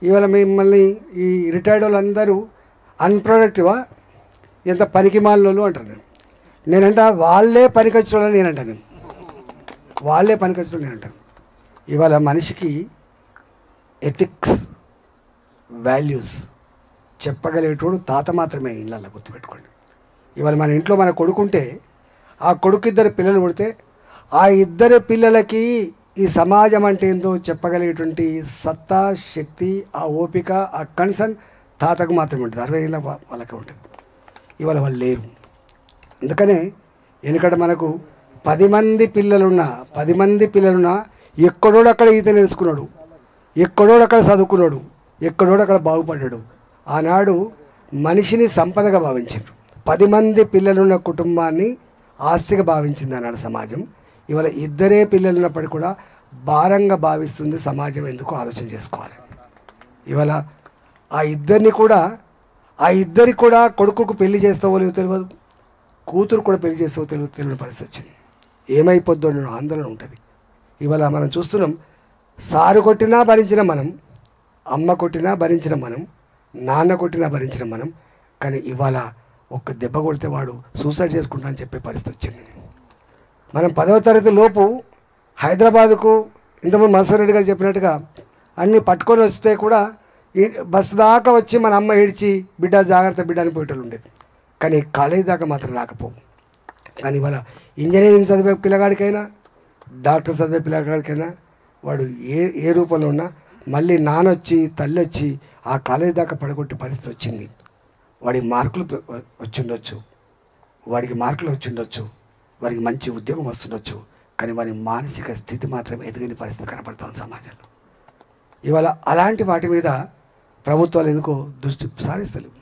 ఇవాళ మిమ్మల్ని ఈ రిటైర్డ్ వాళ్ళందరూ అన్ప్రొడక్టివా, ఎంత పనికి మాలినోళ్ళు అంటారు. నేనంట వాళ్ళే పనికొచ్చిన నేనంటాను, వాళ్ళే పనికొచ్చిన నేనంటాను. ఇవాళ మనిషికి ఎథిక్స్, వాల్యూస్ చెప్పగలిగేటోడు తాత మాత్రమే. ఇళ్ళల్లో గుర్తుపెట్టుకోండి. ఇవాళ మన ఇంట్లో మన కొడుకుంటే ఆ కొడుకు ఇద్దరు పిల్లలు పుడితే ఆ ఇద్దరు పిల్లలకి ఈ సమాజం అంటే ఏందో చెప్పగలిగేటువంటి సత్తా, శక్తి, ఆ ఓపిక, ఆ కన్సర్న్ తాతకు మాత్రమే ఉంటుంది. 60 ఏళ్ళ వాళ్ళకే ఉంటుంది. ఇవాళ వాళ్ళు లేరు. అందుకనే ఎందుకంటే మనకు 10 మంది పిల్లలున్నా ఎక్కడోడు అక్కడ ఈత నేర్చుకున్నాడు, ఎక్కడోడు అక్కడ చదువుకున్నాడు, ఎక్కడోడు అక్కడ బాగుపడ్డాడు. ఆనాడు మనిషిని సంపదగా భావించారు. 10 మంది పిల్లలున్న కుటుంబాన్ని ఆస్తిగా భావించింది ఆనాడు సమాజం. ఇవాళ ఇద్దరే పిల్లలు ఉన్నప్పటికీ కూడా భారంగా భావిస్తుంది సమాజం. ఎందుకు ఆలోచన చేసుకోవాలి. ఇవాళ ఆ ఇద్దరికి కూడా కొడుకుకు పెళ్లి చేస్తావో లేదో తెలియదు, కూతురు కూడా పెళ్లి చేస్తావో తెలియని పరిస్థితి వచ్చింది. ఏమైపోద్దో అన్న ఆందోళన ఉంటుంది. ఇవాళ మనం చూస్తున్నాం, సారు కొట్టినా భరించిన మనం, అమ్మ కొట్టినా భరించిన మనం, నాన్న కొట్టినా భరించిన మనం. కానీ ఇవాళ ఒక్క దెబ్బ కొడితే వాడు సూసైడ్ చేసుకుంటా అని చెప్పే పరిస్థితి వచ్చింది. మనం 10వ తరగతి లోపు హైదరాబాదుకు ఇంతకుముందు మన్సూర్ రెడ్డి గారు చెప్పినట్టుగా అన్నీ పట్టుకొని వస్తే కూడా బస్సు దాకా వచ్చి మన అమ్మ ఏడ్చి బిడ్డ జాగ్రత్త బిడ్డ అని పోయేటోళ్ళు ఉండేది. కానీ కాలేజీ దాకా మాత్రం రాకపోవు. కానీ ఇవాళ ఇంజనీరింగ్ చదివే పిల్లగాడికైనా, డాక్టర్ చదివే పిల్లగాడికైనా వాడు ఏ రూపంలో ఉన్నా మళ్ళీ నానొచ్చి తల్లి వచ్చి ఆ కాలేజీ దాకా పడగొట్టే పరిస్థితి వచ్చింది. వాడికి మార్కులు వచ్చిండొచ్చు, వాడికి మంచి ఉద్యోగం వస్తుండొచ్చు. కానీ వారి మానసిక స్థితి మాత్రం ఎదుగని పరిస్థితి కనపడుతుంది సమాజంలో. ఇవాళ అలాంటి వాటి మీద ప్రభుత్వాలు ఎందుకో దృష్టి సారిస్తలేవు.